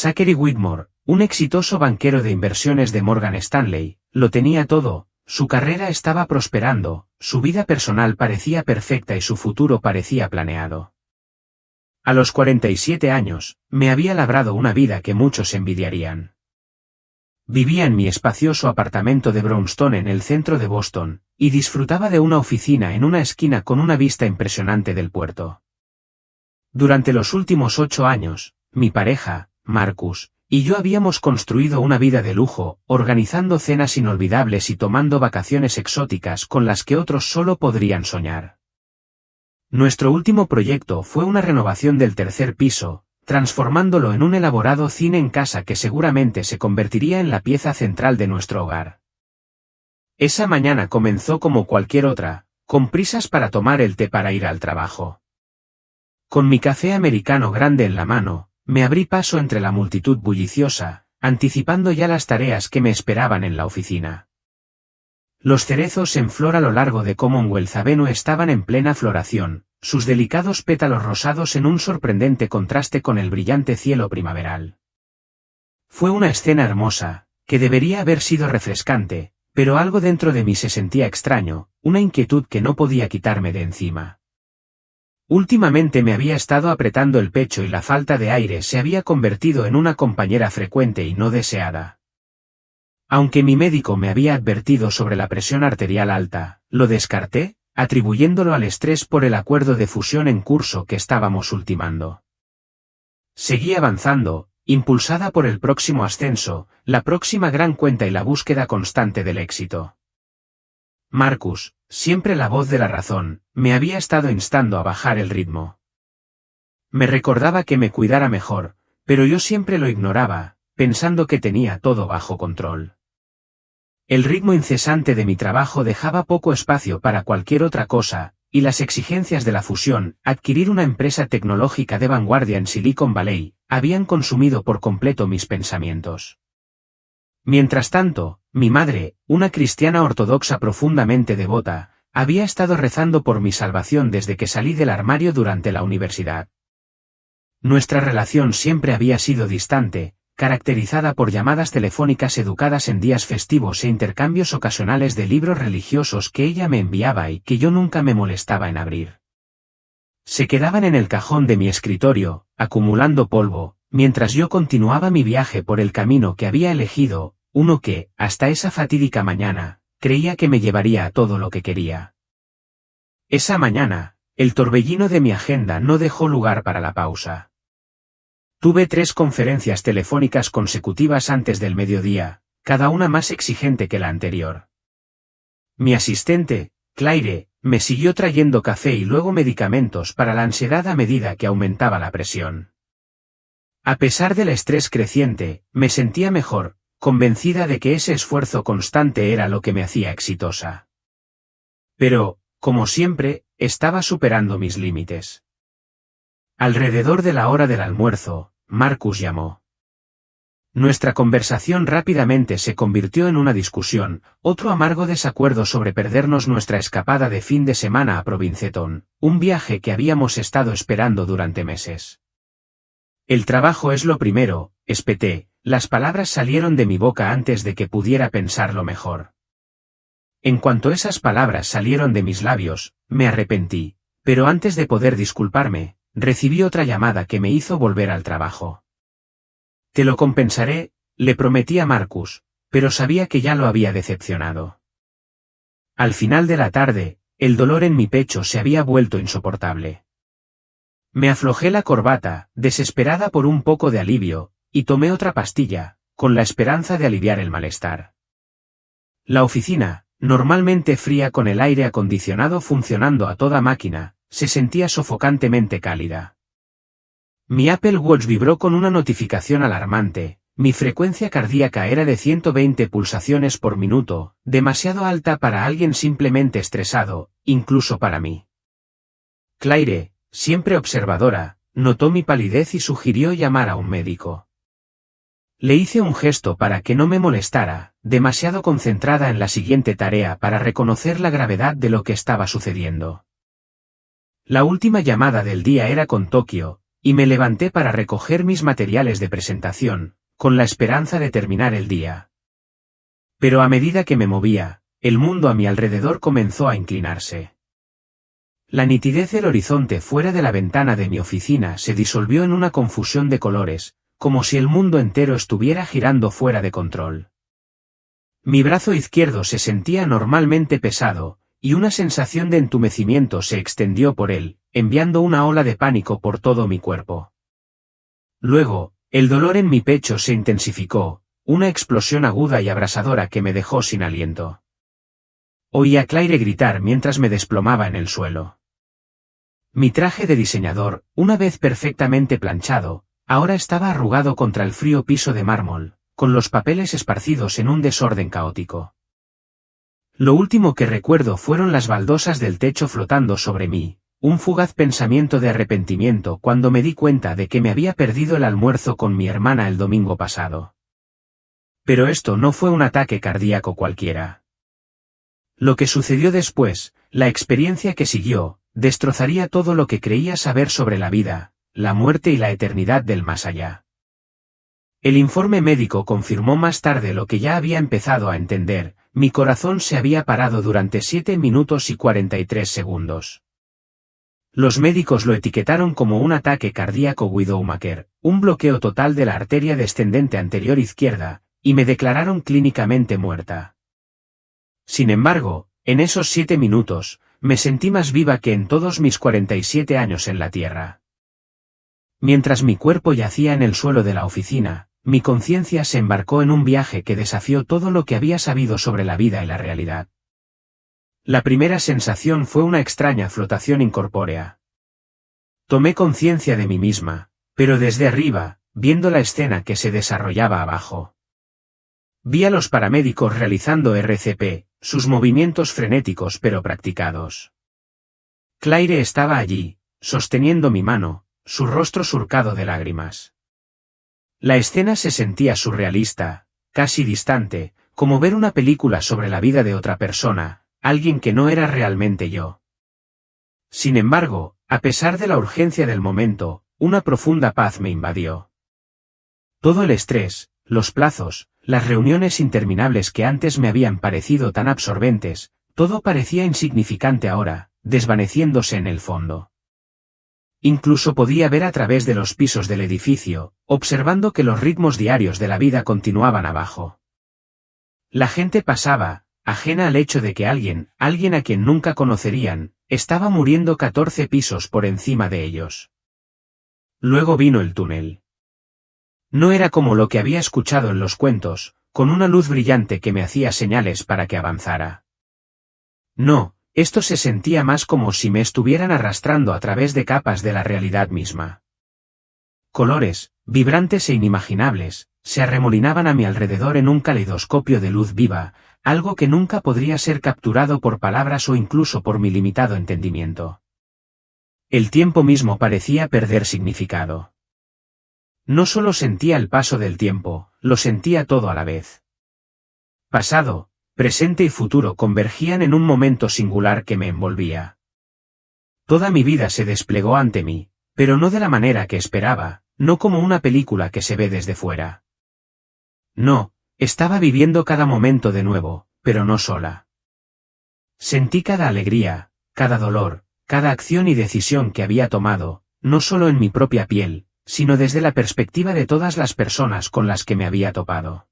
Zachary Whitmore, un exitoso banquero de inversiones de Morgan Stanley, lo tenía todo, su carrera estaba prosperando, su vida personal parecía perfecta y su futuro parecía planeado. A los 47 años, me había labrado una vida que muchos envidiarían. Vivía en mi espacioso apartamento de Brownstone en el centro de Boston, y disfrutaba de una oficina en una esquina con una vista impresionante del puerto. Durante los últimos 8 años, mi pareja, Marcus, y yo habíamos construido una vida de lujo, organizando cenas inolvidables y tomando vacaciones exóticas con las que otros solo podrían soñar. Nuestro último proyecto fue una renovación del tercer piso, transformándolo en un elaborado cine en casa que seguramente se convertiría en la pieza central de nuestro hogar. Esa mañana comenzó como cualquier otra, con prisas para tomar el té para ir al trabajo. Con mi café americano grande en la mano, me abrí paso entre la multitud bulliciosa, anticipando ya las tareas que me esperaban en la oficina. Los cerezos en flor a lo largo de Commonwealth Avenue estaban en plena floración, sus delicados pétalos rosados en un sorprendente contraste con el brillante cielo primaveral. Fue una escena hermosa, que debería haber sido refrescante, pero algo dentro de mí se sentía extraño, una inquietud que no podía quitarme de encima. Últimamente me había estado apretando el pecho y la falta de aire se había convertido en una compañera frecuente y no deseada. Aunque mi médico me había advertido sobre la presión arterial alta, lo descarté, atribuyéndolo al estrés por el acuerdo de fusión en curso que estábamos ultimando. Seguí avanzando, impulsada por el próximo ascenso, la próxima gran cuenta y la búsqueda constante del éxito. Marcus, siempre la voz de la razón, me había estado instando a bajar el ritmo. Me recordaba que me cuidara mejor, pero yo siempre lo ignoraba, pensando que tenía todo bajo control. El ritmo incesante de mi trabajo dejaba poco espacio para cualquier otra cosa, y las exigencias de la fusión, adquirir una empresa tecnológica de vanguardia en Silicon Valley, habían consumido por completo mis pensamientos. Mientras tanto, mi madre, una cristiana ortodoxa profundamente devota, había estado rezando por mi salvación desde que salí del armario durante la universidad. Nuestra relación siempre había sido distante, caracterizada por llamadas telefónicas educadas en días festivos e intercambios ocasionales de libros religiosos que ella me enviaba y que yo nunca me molestaba en abrir. Se quedaban en el cajón de mi escritorio, acumulando polvo, mientras yo continuaba mi viaje por el camino que había elegido, uno que, hasta esa fatídica mañana, creía que me llevaría a todo lo que quería. Esa mañana, el torbellino de mi agenda no dejó lugar para la pausa. Tuve 3 conferencias telefónicas consecutivas antes del mediodía, cada una más exigente que la anterior. Mi asistente, Claire, me siguió trayendo café y luego medicamentos para la ansiedad a medida que aumentaba la presión. A pesar del estrés creciente, me sentía mejor, convencida de que ese esfuerzo constante era lo que me hacía exitosa. Pero, como siempre, estaba superando mis límites. Alrededor de la hora del almuerzo, Marcus llamó. Nuestra conversación rápidamente se convirtió en una discusión, otro amargo desacuerdo sobre perdernos nuestra escapada de fin de semana a Provincetown, un viaje que habíamos estado esperando durante meses. El trabajo es lo primero, espeté, las palabras salieron de mi boca antes de que pudiera pensarlo mejor. En cuanto esas palabras salieron de mis labios, me arrepentí, pero antes de poder disculparme, recibí otra llamada que me hizo volver al trabajo. Te lo compensaré, le prometí a Marcus, pero sabía que ya lo había decepcionado. Al final de la tarde, el dolor en mi pecho se había vuelto insoportable. Me aflojé la corbata, desesperada por un poco de alivio, y tomé otra pastilla, con la esperanza de aliviar el malestar. La oficina, normalmente fría con el aire acondicionado funcionando a toda máquina, se sentía sofocantemente cálida. Mi Apple Watch vibró con una notificación alarmante, mi frecuencia cardíaca era de 120 pulsaciones por minuto, demasiado alta para alguien simplemente estresado, incluso para mí. Claire, siempre observadora, notó mi palidez y sugirió llamar a un médico. Le hice un gesto para que no me molestara, demasiado concentrada en la siguiente tarea para reconocer la gravedad de lo que estaba sucediendo. La última llamada del día era con Tokio, y me levanté para recoger mis materiales de presentación, con la esperanza de terminar el día. Pero a medida que me movía, el mundo a mi alrededor comenzó a inclinarse. La nitidez del horizonte fuera de la ventana de mi oficina se disolvió en una confusión de colores, como si el mundo entero estuviera girando fuera de control. Mi brazo izquierdo se sentía normalmente pesado, y una sensación de entumecimiento se extendió por él, enviando una ola de pánico por todo mi cuerpo. Luego, el dolor en mi pecho se intensificó, una explosión aguda y abrasadora que me dejó sin aliento. Oí a Claire gritar mientras me desplomaba en el suelo. Mi traje de diseñador, una vez perfectamente planchado, ahora estaba arrugado contra el frío piso de mármol, con los papeles esparcidos en un desorden caótico. Lo último que recuerdo fueron las baldosas del techo flotando sobre mí, un fugaz pensamiento de arrepentimiento cuando me di cuenta de que me había perdido el almuerzo con mi hermana el domingo pasado. Pero esto no fue un ataque cardíaco cualquiera. Lo que sucedió después, la experiencia que siguió, destrozaría todo lo que creía saber sobre la vida, la muerte y la eternidad del más allá. El informe médico confirmó más tarde lo que ya había empezado a entender: mi corazón se había parado durante 7 minutos y 43 segundos. Los médicos lo etiquetaron como un ataque cardíaco Widowmaker, un bloqueo total de la arteria descendente anterior izquierda, y me declararon clínicamente muerta. Sin embargo, en esos 7 minutos, me sentí más viva que en todos mis 47 años en la Tierra. Mientras mi cuerpo yacía en el suelo de la oficina, mi conciencia se embarcó en un viaje que desafió todo lo que había sabido sobre la vida y la realidad. La primera sensación fue una extraña flotación incorpórea. Tomé conciencia de mí misma, pero desde arriba, viendo la escena que se desarrollaba abajo. Vi a los paramédicos realizando RCP, sus movimientos frenéticos pero practicados. Claire estaba allí, sosteniendo mi mano, su rostro surcado de lágrimas. La escena se sentía surrealista, casi distante, como ver una película sobre la vida de otra persona, alguien que no era realmente yo. Sin embargo, a pesar de la urgencia del momento, una profunda paz me invadió. Todo el estrés, los plazos, las reuniones interminables que antes me habían parecido tan absorbentes, todo parecía insignificante ahora, desvaneciéndose en el fondo. Incluso podía ver a través de los pisos del edificio, observando que los ritmos diarios de la vida continuaban abajo. La gente pasaba, ajena al hecho de que alguien a quien nunca conocerían, estaba muriendo 14 pisos por encima de ellos. Luego vino el túnel. No era como lo que había escuchado en los cuentos, con una luz brillante que me hacía señales para que avanzara. No, esto se sentía más como si me estuvieran arrastrando a través de capas de la realidad misma. Colores, vibrantes e inimaginables, se arremolinaban a mi alrededor en un caleidoscopio de luz viva, algo que nunca podría ser capturado por palabras o incluso por mi limitado entendimiento. El tiempo mismo parecía perder significado. No solo sentía el paso del tiempo, lo sentía todo a la vez. Pasado, presente y futuro convergían en un momento singular que me envolvía. Toda mi vida se desplegó ante mí, pero no de la manera que esperaba, no como una película que se ve desde fuera. No, estaba viviendo cada momento de nuevo, pero no sola. Sentí cada alegría, cada dolor, cada acción y decisión que había tomado, no solo en mi propia piel, sino desde la perspectiva de todas las personas con las que me había topado.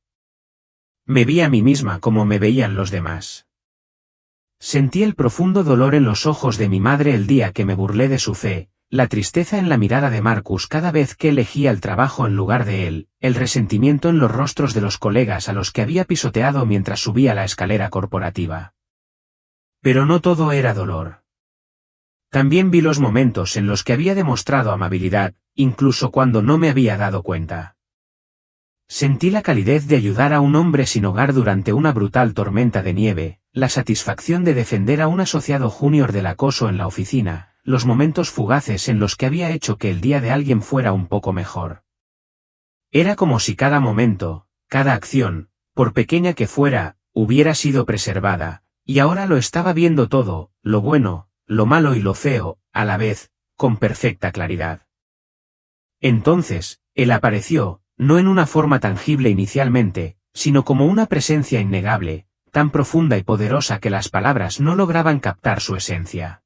Me vi a mí misma como me veían los demás. Sentí el profundo dolor en los ojos de mi madre el día que me burlé de su fe, la tristeza en la mirada de Marcus cada vez que elegía el trabajo en lugar de él, el resentimiento en los rostros de los colegas a los que había pisoteado mientras subía la escalera corporativa. Pero no todo era dolor. También vi los momentos en los que había demostrado amabilidad, incluso cuando no me había dado cuenta. Sentí la calidez de ayudar a un hombre sin hogar durante una brutal tormenta de nieve, la satisfacción de defender a un asociado junior del acoso en la oficina, los momentos fugaces en los que había hecho que el día de alguien fuera un poco mejor. Era como si cada momento, cada acción, por pequeña que fuera, hubiera sido preservada, y ahora lo estaba viendo todo, lo bueno, lo malo y lo feo, a la vez, con perfecta claridad. Entonces, él apareció, no en una forma tangible inicialmente, sino como una presencia innegable, tan profunda y poderosa que las palabras no lograban captar su esencia.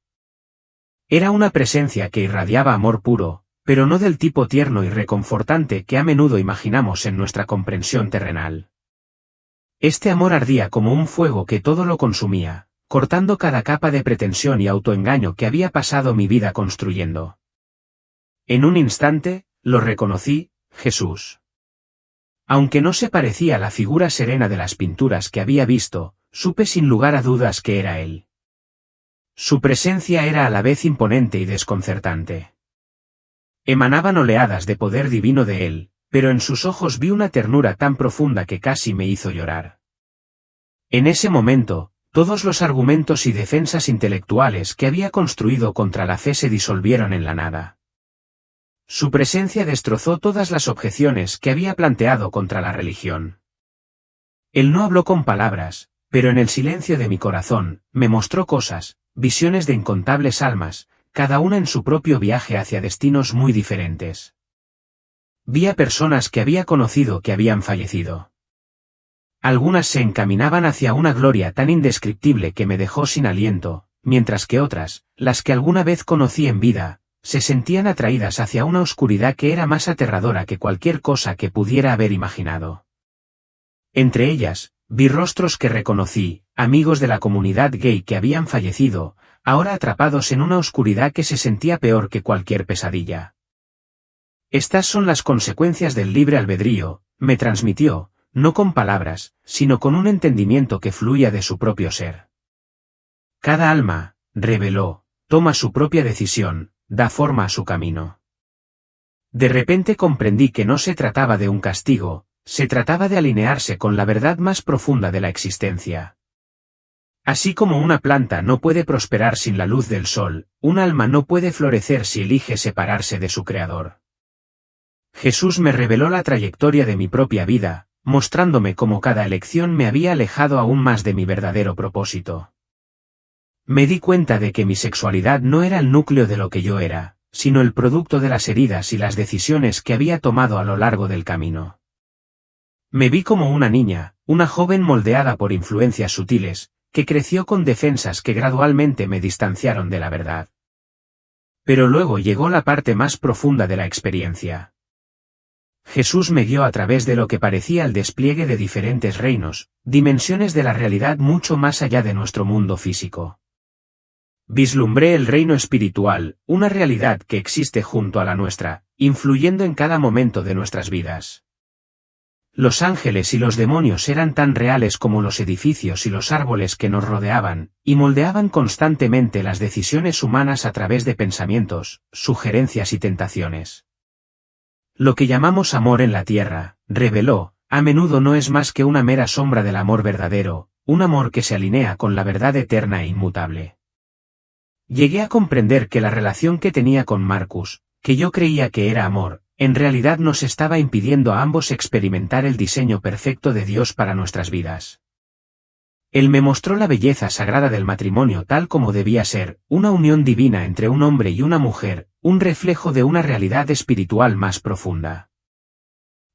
Era una presencia que irradiaba amor puro, pero no del tipo tierno y reconfortante que a menudo imaginamos en nuestra comprensión terrenal. Este amor ardía como un fuego que todo lo consumía, cortando cada capa de pretensión y autoengaño que había pasado mi vida construyendo. En un instante, lo reconocí, Jesús. Aunque no se parecía a la figura serena de las pinturas que había visto, supe sin lugar a dudas que era él. Su presencia era a la vez imponente y desconcertante. Emanaban oleadas de poder divino de él, pero en sus ojos vi una ternura tan profunda que casi me hizo llorar. En ese momento, todos los argumentos y defensas intelectuales que había construido contra la fe se disolvieron en la nada. Su presencia destrozó todas las objeciones que había planteado contra la religión. Él no habló con palabras, pero en el silencio de mi corazón, me mostró cosas, visiones de incontables almas, cada una en su propio viaje hacia destinos muy diferentes. Vi a personas que había conocido que habían fallecido. Algunas se encaminaban hacia una gloria tan indescriptible que me dejó sin aliento, mientras que otras, las que alguna vez conocí en vida, se sentían atraídas hacia una oscuridad que era más aterradora que cualquier cosa que pudiera haber imaginado. Entre ellas, vi rostros que reconocí, amigos de la comunidad gay que habían fallecido, ahora atrapados en una oscuridad que se sentía peor que cualquier pesadilla. Estas son las consecuencias del libre albedrío, me transmitió, no con palabras, sino con un entendimiento que fluía de su propio ser. Cada alma, reveló, toma su propia decisión, da forma a su camino. De repente comprendí que no se trataba de un castigo, se trataba de alinearse con la verdad más profunda de la existencia. Así como una planta no puede prosperar sin la luz del sol, un alma no puede florecer si elige separarse de su creador. Jesús me reveló la trayectoria de mi propia vida, mostrándome cómo cada elección me había alejado aún más de mi verdadero propósito. Me di cuenta de que mi sexualidad no era el núcleo de lo que yo era, sino el producto de las heridas y las decisiones que había tomado a lo largo del camino. Me vi como una niña, una joven moldeada por influencias sutiles, que creció con defensas que gradualmente me distanciaron de la verdad. Pero luego llegó la parte más profunda de la experiencia. Jesús me guió a través de lo que parecía el despliegue de diferentes reinos, dimensiones de la realidad mucho más allá de nuestro mundo físico. Vislumbré el reino espiritual, una realidad que existe junto a la nuestra, influyendo en cada momento de nuestras vidas. Los ángeles y los demonios eran tan reales como los edificios y los árboles que nos rodeaban, y moldeaban constantemente las decisiones humanas a través de pensamientos, sugerencias y tentaciones. Lo que llamamos amor en la tierra, reveló, a menudo no es más que una mera sombra del amor verdadero, un amor que se alinea con la verdad eterna e inmutable. Llegué a comprender que la relación que tenía con Marcus, que yo creía que era amor, en realidad nos estaba impidiendo a ambos experimentar el diseño perfecto de Dios para nuestras vidas. Él me mostró la belleza sagrada del matrimonio tal como debía ser, una unión divina entre un hombre y una mujer, un reflejo de una realidad espiritual más profunda.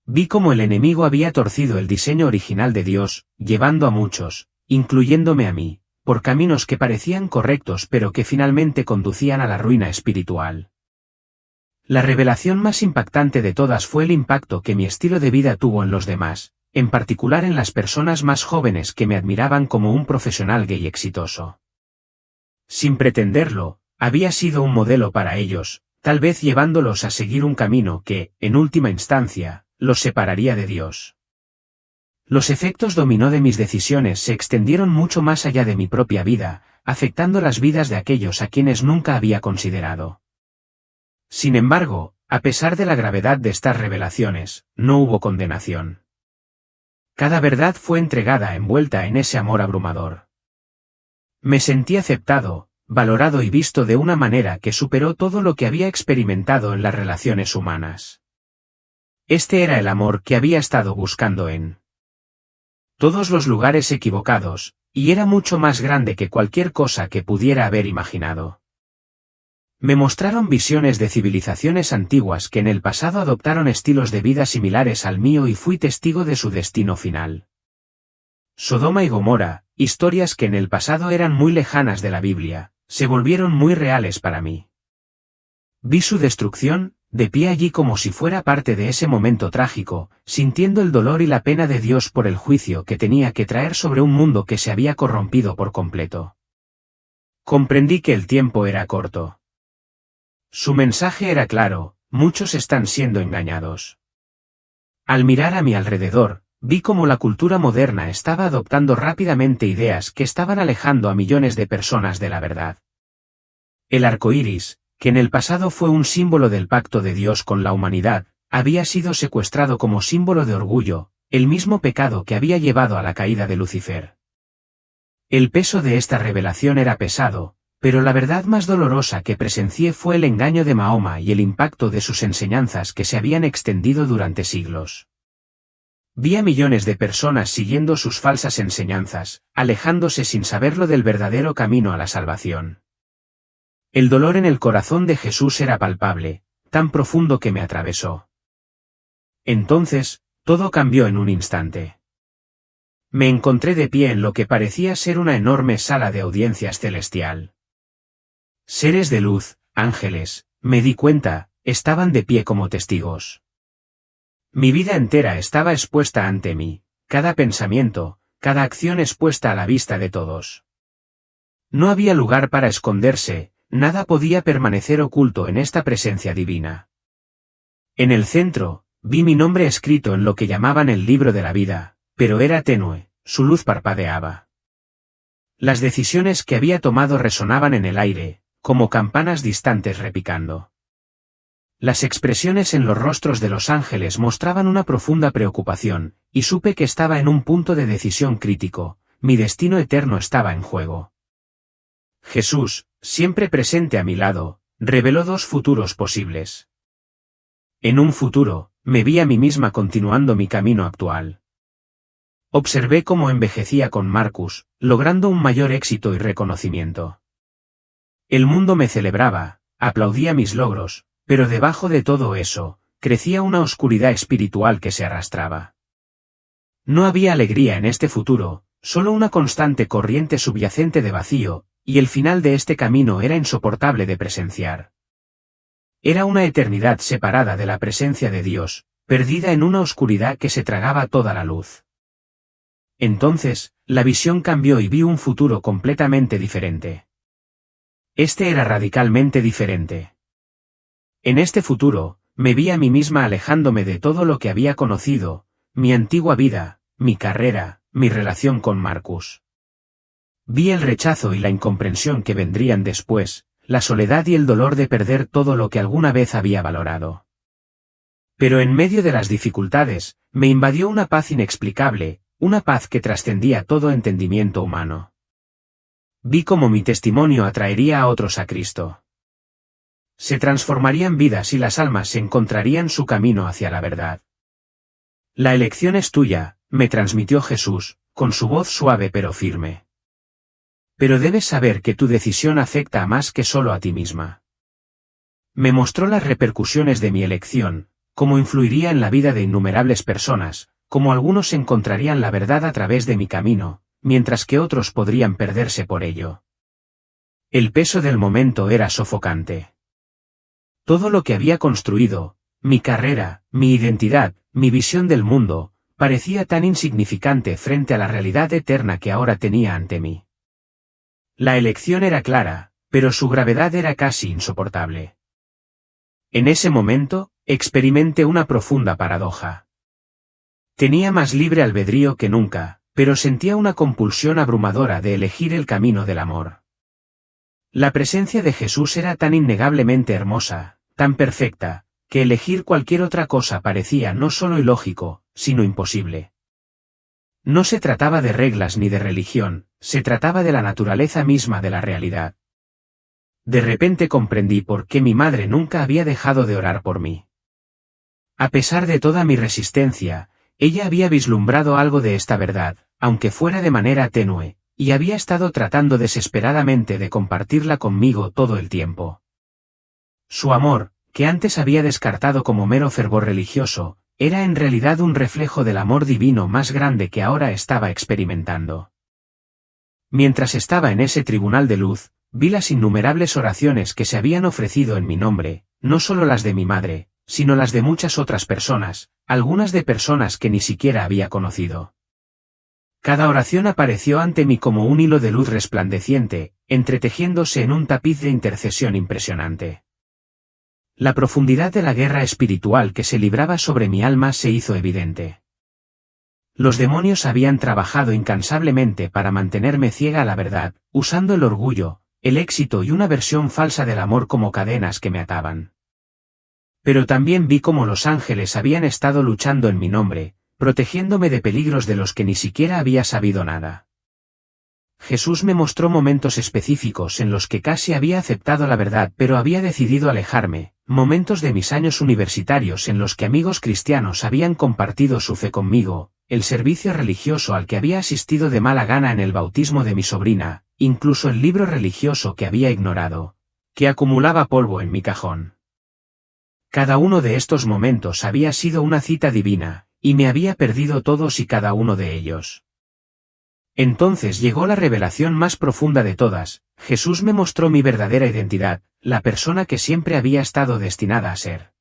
Vi cómo el enemigo había torcido el diseño original de Dios, llevando a muchos, incluyéndome a mí, por caminos que parecían correctos pero que finalmente conducían a la ruina espiritual. La revelación más impactante de todas fue el impacto que mi estilo de vida tuvo en los demás, en particular en las personas más jóvenes que me admiraban como un profesional gay exitoso. Sin pretenderlo, había sido un modelo para ellos, tal vez llevándolos a seguir un camino que, en última instancia, los separaría de Dios. Los efectos dominó de mis decisiones se extendieron mucho más allá de mi propia vida, afectando las vidas de aquellos a quienes nunca había considerado. Sin embargo, a pesar de la gravedad de estas revelaciones, no hubo condenación. Cada verdad fue entregada envuelta en ese amor abrumador. Me sentí aceptado, valorado y visto de una manera que superó todo lo que había experimentado en las relaciones humanas. Este era el amor que había estado buscando en todos los lugares equivocados, y era mucho más grande que cualquier cosa que pudiera haber imaginado. Me mostraron visiones de civilizaciones antiguas que en el pasado adoptaron estilos de vida similares al mío y fui testigo de su destino final. Sodoma y Gomorra, historias que en el pasado eran muy lejanas de la Biblia, se volvieron muy reales para mí. Vi su destrucción, de pie allí como si fuera parte de ese momento trágico, sintiendo el dolor y la pena de Dios por el juicio que tenía que traer sobre un mundo que se había corrompido por completo. Comprendí que el tiempo era corto. Su mensaje era claro: muchos están siendo engañados. Al mirar a mi alrededor, vi cómo la cultura moderna estaba adoptando rápidamente ideas que estaban alejando a millones de personas de la verdad. El arco iris, que en el pasado fue un símbolo del pacto de Dios con la humanidad, había sido secuestrado como símbolo de orgullo, el mismo pecado que había llevado a la caída de Lucifer. El peso de esta revelación era pesado, pero la verdad más dolorosa que presencié fue el engaño de Mahoma y el impacto de sus enseñanzas que se habían extendido durante siglos. Vi a millones de personas siguiendo sus falsas enseñanzas, alejándose sin saberlo del verdadero camino a la salvación. El dolor en el corazón de Jesús era palpable, tan profundo que me atravesó. Entonces, todo cambió en un instante. Me encontré de pie en lo que parecía ser una enorme sala de audiencias celestial. Seres de luz, ángeles, me di cuenta, estaban de pie como testigos. Mi vida entera estaba expuesta ante mí, cada pensamiento, cada acción expuesta a la vista de todos. No había lugar para esconderse, nada podía permanecer oculto en esta presencia divina. En el centro, vi mi nombre escrito en lo que llamaban el libro de la vida, pero era tenue, su luz parpadeaba. Las decisiones que había tomado resonaban en el aire, como campanas distantes repicando. Las expresiones en los rostros de los ángeles mostraban una profunda preocupación, y supe que estaba en un punto de decisión crítico, mi destino eterno estaba en juego. Jesús, siempre presente a mi lado, reveló dos futuros posibles. En un futuro, me vi a mí misma continuando mi camino actual. Observé cómo envejecía con Marcus, logrando un mayor éxito y reconocimiento. El mundo me celebraba, aplaudía mis logros, pero debajo de todo eso, crecía una oscuridad espiritual que se arrastraba. No había alegría en este futuro, solo una constante corriente subyacente de vacío, y el final de este camino era insoportable de presenciar. Era una eternidad separada de la presencia de Dios, perdida en una oscuridad que se tragaba toda la luz. Entonces, la visión cambió y vi un futuro completamente diferente. Este era radicalmente diferente. En este futuro, me vi a mí misma alejándome de todo lo que había conocido, mi antigua vida, mi carrera, mi relación con Marcus. Vi el rechazo y la incomprensión que vendrían después, la soledad y el dolor de perder todo lo que alguna vez había valorado. Pero en medio de las dificultades, me invadió una paz inexplicable, una paz que trascendía todo entendimiento humano. Vi cómo mi testimonio atraería a otros a Cristo. Se transformarían vidas y las almas se encontrarían su camino hacia la verdad. La elección es tuya, me transmitió Jesús, con su voz suave pero firme. Pero debes saber que tu decisión afecta a más que solo a ti misma. Me mostró las repercusiones de mi elección, cómo influiría en la vida de innumerables personas, cómo algunos encontrarían la verdad a través de mi camino, mientras que otros podrían perderse por ello. El peso del momento era sofocante. Todo lo que había construido, mi carrera, mi identidad, mi visión del mundo, parecía tan insignificante frente a la realidad eterna que ahora tenía ante mí. La elección era clara, pero su gravedad era casi insoportable. En ese momento, experimenté una profunda paradoja. Tenía más libre albedrío que nunca, pero sentía una compulsión abrumadora de elegir el camino del amor. La presencia de Jesús era tan innegablemente hermosa, tan perfecta, que elegir cualquier otra cosa parecía no solo ilógico, sino imposible. No se trataba de reglas ni de religión, se trataba de la naturaleza misma de la realidad. De repente comprendí por qué mi madre nunca había dejado de orar por mí. A pesar de toda mi resistencia, ella había vislumbrado algo de esta verdad, aunque fuera de manera tenue, y había estado tratando desesperadamente de compartirla conmigo todo el tiempo. Su amor, que antes había descartado como mero fervor religioso, era en realidad un reflejo del amor divino más grande que ahora estaba experimentando. Mientras estaba en ese tribunal de luz, vi las innumerables oraciones que se habían ofrecido en mi nombre, no solo las de mi madre, sino las de muchas otras personas, algunas de personas que ni siquiera había conocido. Cada oración apareció ante mí como un hilo de luz resplandeciente, entretejiéndose en un tapiz de intercesión impresionante. La profundidad de la guerra espiritual que se libraba sobre mi alma se hizo evidente. Los demonios habían trabajado incansablemente para mantenerme ciega a la verdad, usando el orgullo, el éxito y una versión falsa del amor como cadenas que me ataban. Pero también vi cómo los ángeles habían estado luchando en mi nombre, protegiéndome de peligros de los que ni siquiera había sabido nada. Jesús me mostró momentos específicos en los que casi había aceptado la verdad pero había decidido alejarme, momentos de mis años universitarios en los que amigos cristianos habían compartido su fe conmigo, el servicio religioso al que había asistido de mala gana en el bautismo de mi sobrina, incluso el libro religioso que había ignorado, que acumulaba polvo en mi cajón. Cada uno de estos momentos había sido una cita divina, y me había perdido todos y cada uno de ellos. Entonces llegó la revelación más profunda de todas. Jesús me mostró mi verdadera identidad, la persona que siempre había estado destinada a ser.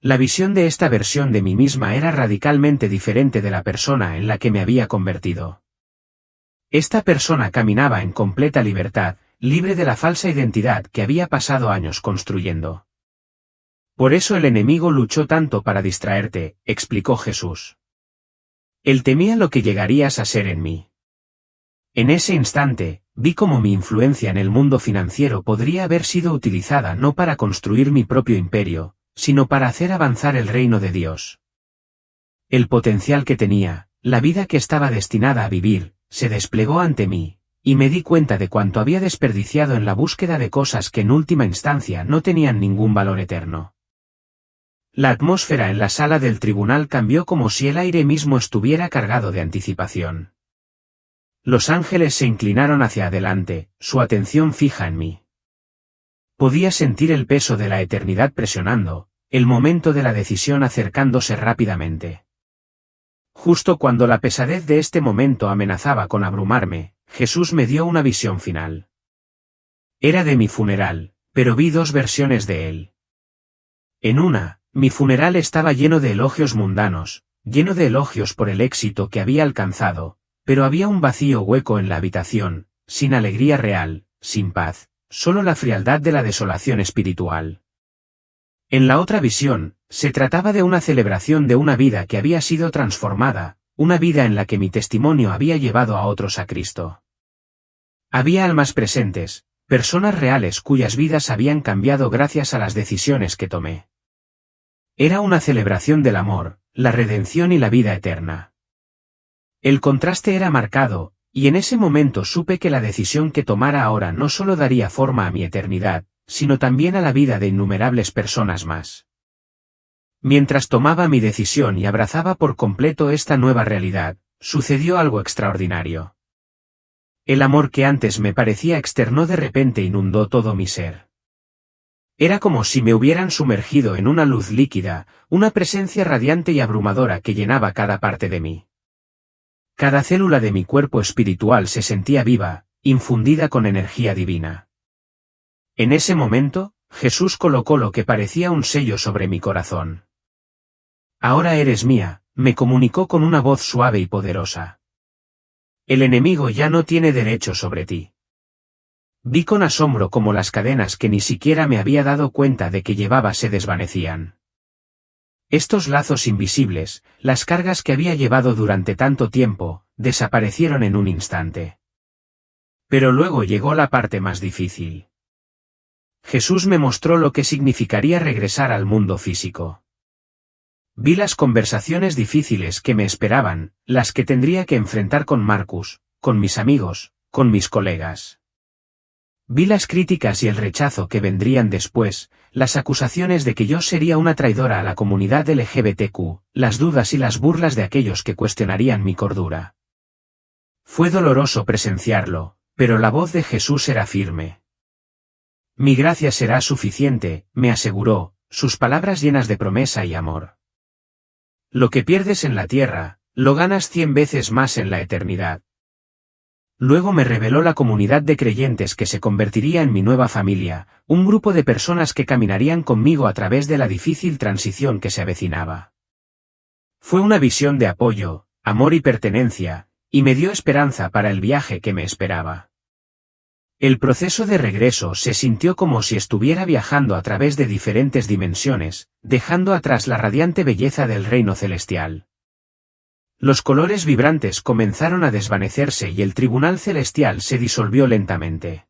La visión de esta versión de mí misma era radicalmente diferente de la persona en la que me había convertido. Esta persona caminaba en completa libertad, libre de la falsa identidad que había pasado años construyendo. Por eso el enemigo luchó tanto para distraerte, explicó Jesús. Él temía lo que llegarías a ser en mí. En ese instante, vi cómo mi influencia en el mundo financiero podría haber sido utilizada no para construir mi propio imperio, sino para hacer avanzar el reino de Dios. El potencial que tenía, la vida que estaba destinada a vivir, se desplegó ante mí, y me di cuenta de cuánto había desperdiciado en la búsqueda de cosas que en última instancia no tenían ningún valor eterno. La atmósfera en la sala del tribunal cambió como si el aire mismo estuviera cargado de anticipación. Los ángeles se inclinaron hacia adelante, su atención fija en mí. Podía sentir el peso de la eternidad presionando, el momento de la decisión acercándose rápidamente. Justo cuando la pesadez de este momento amenazaba con abrumarme, Jesús me dio una visión final. Era de mi funeral, pero vi dos versiones de él. En una, mi funeral estaba lleno de elogios mundanos, lleno de elogios por el éxito que había alcanzado, pero había un vacío hueco en la habitación, sin alegría real, sin paz, solo la frialdad de la desolación espiritual. En la otra visión, se trataba de una celebración de una vida que había sido transformada, una vida en la que mi testimonio había llevado a otros a Cristo. Había almas presentes, personas reales cuyas vidas habían cambiado gracias a las decisiones que tomé. Era una celebración del amor, la redención y la vida eterna. El contraste era marcado, y en ese momento supe que la decisión que tomara ahora no solo daría forma a mi eternidad, sino también a la vida de innumerables personas más. Mientras tomaba mi decisión y abrazaba por completo esta nueva realidad, sucedió algo extraordinario. El amor que antes me parecía externo de repente inundó todo mi ser. Era como si me hubieran sumergido en una luz líquida, una presencia radiante y abrumadora que llenaba cada parte de mí. Cada célula de mi cuerpo espiritual se sentía viva, infundida con energía divina. En ese momento, Jesús colocó lo que parecía un sello sobre mi corazón. Ahora eres mía, me comunicó con una voz suave y poderosa. El enemigo ya no tiene derecho sobre ti. Vi con asombro cómo las cadenas que ni siquiera me había dado cuenta de que llevaba se desvanecían. Estos lazos invisibles, las cargas que había llevado durante tanto tiempo, desaparecieron en un instante. Pero luego llegó la parte más difícil. Jesús me mostró lo que significaría regresar al mundo físico. Vi las conversaciones difíciles que me esperaban, las que tendría que enfrentar con Marcus, con mis amigos, con mis colegas. Vi las críticas y el rechazo que vendrían después, las acusaciones de que yo sería una traidora a la comunidad LGBTQ, las dudas y las burlas de aquellos que cuestionarían mi cordura. Fue doloroso presenciarlo, pero la voz de Jesús era firme. Mi gracia será suficiente, me aseguró, sus palabras llenas de promesa y amor. Lo que pierdes en la tierra, lo ganas 100 veces más en la eternidad. Luego me reveló la comunidad de creyentes que se convertiría en mi nueva familia, un grupo de personas que caminarían conmigo a través de la difícil transición que se avecinaba. Fue una visión de apoyo, amor y pertenencia, y me dio esperanza para el viaje que me esperaba. El proceso de regreso se sintió como si estuviera viajando a través de diferentes dimensiones, dejando atrás la radiante belleza del reino celestial. Los colores vibrantes comenzaron a desvanecerse y el tribunal celestial se disolvió lentamente.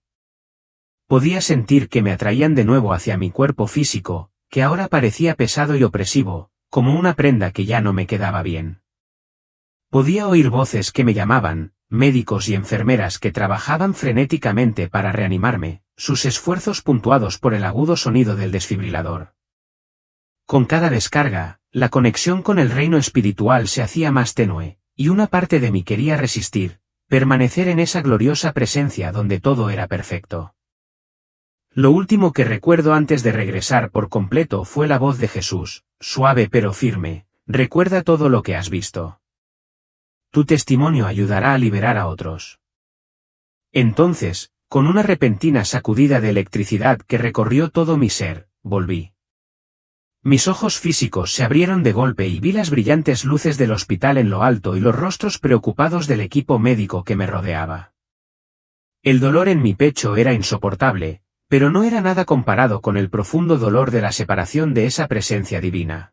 Podía sentir que me atraían de nuevo hacia mi cuerpo físico, que ahora parecía pesado y opresivo, como una prenda que ya no me quedaba bien. Podía oír voces que me llamaban, médicos y enfermeras que trabajaban frenéticamente para reanimarme, sus esfuerzos puntuados por el agudo sonido del desfibrilador. Con cada descarga, la conexión con el reino espiritual se hacía más tenue, y una parte de mí quería resistir, permanecer en esa gloriosa presencia donde todo era perfecto. Lo último que recuerdo antes de regresar por completo fue la voz de Jesús, suave pero firme: recuerda todo lo que has visto. Tu testimonio ayudará a liberar a otros. Entonces, con una repentina sacudida de electricidad que recorrió todo mi ser, volví. Mis ojos físicos se abrieron de golpe y vi las brillantes luces del hospital en lo alto y los rostros preocupados del equipo médico que me rodeaba. El dolor en mi pecho era insoportable, pero no era nada comparado con el profundo dolor de la separación de esa presencia divina.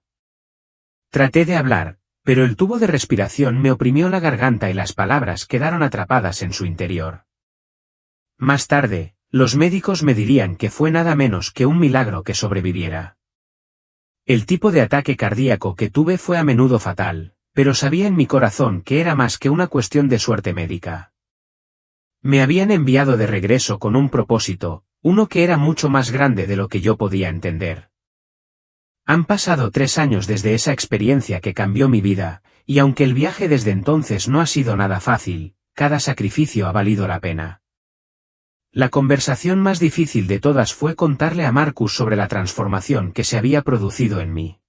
Traté de hablar, pero el tubo de respiración me oprimió la garganta y las palabras quedaron atrapadas en su interior. Más tarde, los médicos me dirían que fue nada menos que un milagro que sobreviviera. El tipo de ataque cardíaco que tuve fue a menudo fatal, pero sabía en mi corazón que era más que una cuestión de suerte médica. Me habían enviado de regreso con un propósito, uno que era mucho más grande de lo que yo podía entender. Han pasado 3 años desde esa experiencia que cambió mi vida, y aunque el viaje desde entonces no ha sido nada fácil, cada sacrificio ha valido la pena. La conversación más difícil de todas fue contarle a Marcus sobre la transformación que se había producido en mí.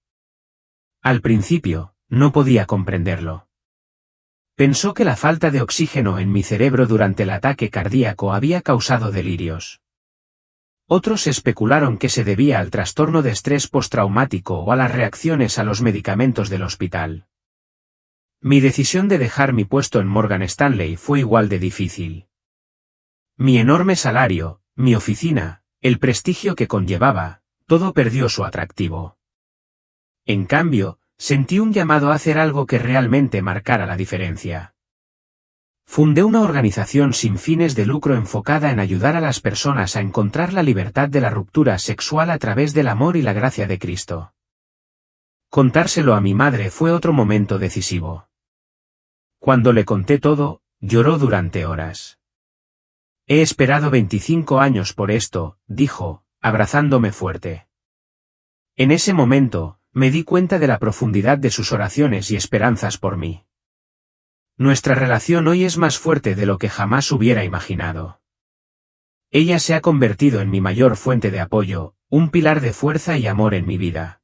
Al principio, no podía comprenderlo. Pensó que la falta de oxígeno en mi cerebro durante el ataque cardíaco había causado delirios. Otros especularon que se debía al trastorno de estrés postraumático o a las reacciones a los medicamentos del hospital. Mi decisión de dejar mi puesto en Morgan Stanley fue igual de difícil. Mi enorme salario, mi oficina, el prestigio que conllevaba, todo perdió su atractivo. En cambio, sentí un llamado a hacer algo que realmente marcara la diferencia. Fundé una organización sin fines de lucro enfocada en ayudar a las personas a encontrar la libertad de la ruptura sexual a través del amor y la gracia de Cristo. Contárselo a mi madre fue otro momento decisivo. Cuando le conté todo, lloró durante horas. He esperado 25 años por esto, dijo, abrazándome fuerte. En ese momento, me di cuenta de la profundidad de sus oraciones y esperanzas por mí. Nuestra relación hoy es más fuerte de lo que jamás hubiera imaginado. Ella se ha convertido en mi mayor fuente de apoyo, un pilar de fuerza y amor en mi vida.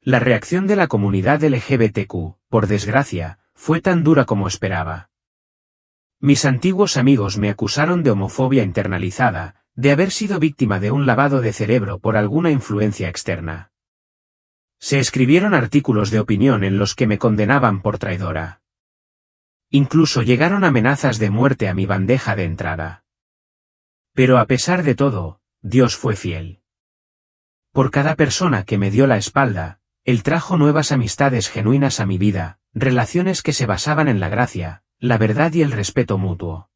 La reacción de la comunidad LGBTQ, por desgracia, fue tan dura como esperaba. Mis antiguos amigos me acusaron de homofobia internalizada, de haber sido víctima de un lavado de cerebro por alguna influencia externa. Se escribieron artículos de opinión en los que me condenaban por traidora. Incluso llegaron amenazas de muerte a mi bandeja de entrada. Pero a pesar de todo, Dios fue fiel. Por cada persona que me dio la espalda, Él trajo nuevas amistades genuinas a mi vida, relaciones que se basaban en la gracia, la verdad y el respeto mutuo.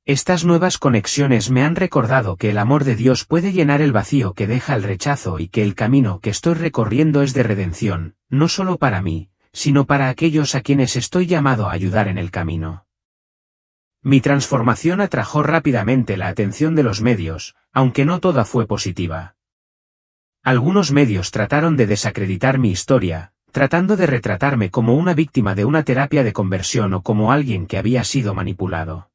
Estas nuevas conexiones me han recordado que el amor de Dios puede llenar el vacío que deja el rechazo y que el camino que estoy recorriendo es de redención, no solo para mí, sino para aquellos a quienes estoy llamado a ayudar en el camino. Mi transformación atrajo rápidamente la atención de los medios, aunque no toda fue positiva. Algunos medios trataron de desacreditar mi historia, tratando de retratarme como una víctima de una terapia de conversión o como alguien que había sido manipulado.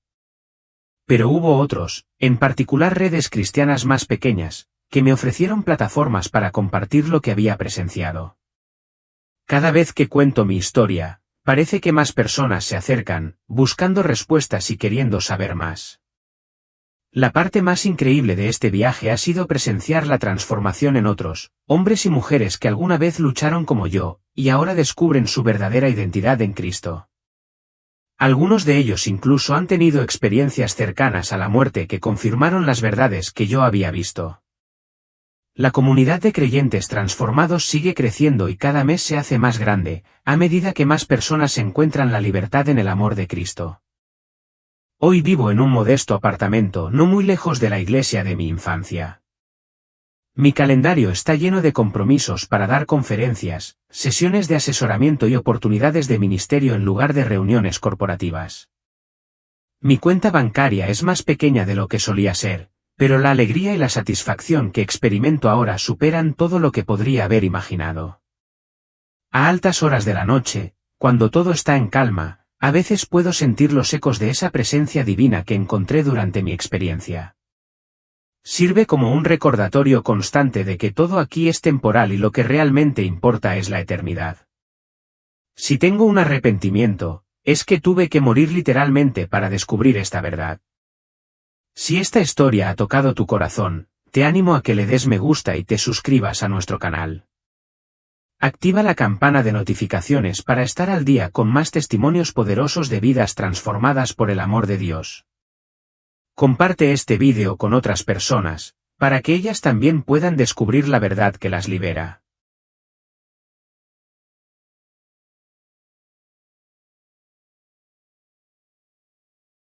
Pero hubo otros, en particular redes cristianas más pequeñas, que me ofrecieron plataformas para compartir lo que había presenciado. Cada vez que cuento mi historia, parece que más personas se acercan, buscando respuestas y queriendo saber más. La parte más increíble de este viaje ha sido presenciar la transformación en otros, hombres y mujeres que alguna vez lucharon como yo, y ahora descubren su verdadera identidad en Cristo. Algunos de ellos incluso han tenido experiencias cercanas a la muerte que confirmaron las verdades que yo había visto. La comunidad de creyentes transformados sigue creciendo y cada mes se hace más grande, a medida que más personas encuentran la libertad en el amor de Cristo. Hoy vivo en un modesto apartamento no muy lejos de la iglesia de mi infancia. Mi calendario está lleno de compromisos para dar conferencias, sesiones de asesoramiento y oportunidades de ministerio en lugar de reuniones corporativas. Mi cuenta bancaria es más pequeña de lo que solía ser, pero la alegría y la satisfacción que experimento ahora superan todo lo que podría haber imaginado. A altas horas de la noche, cuando todo está en calma, a veces puedo sentir los ecos de esa presencia divina que encontré durante mi experiencia. Sirve como un recordatorio constante de que todo aquí es temporal y lo que realmente importa es la eternidad. Si tengo un arrepentimiento, es que tuve que morir literalmente para descubrir esta verdad. Si esta historia ha tocado tu corazón, te animo a que le des me gusta y te suscribas a nuestro canal. Activa la campana de notificaciones para estar al día con más testimonios poderosos de vidas transformadas por el amor de Dios. Comparte este vídeo con otras personas, para que ellas también puedan descubrir la verdad que las libera.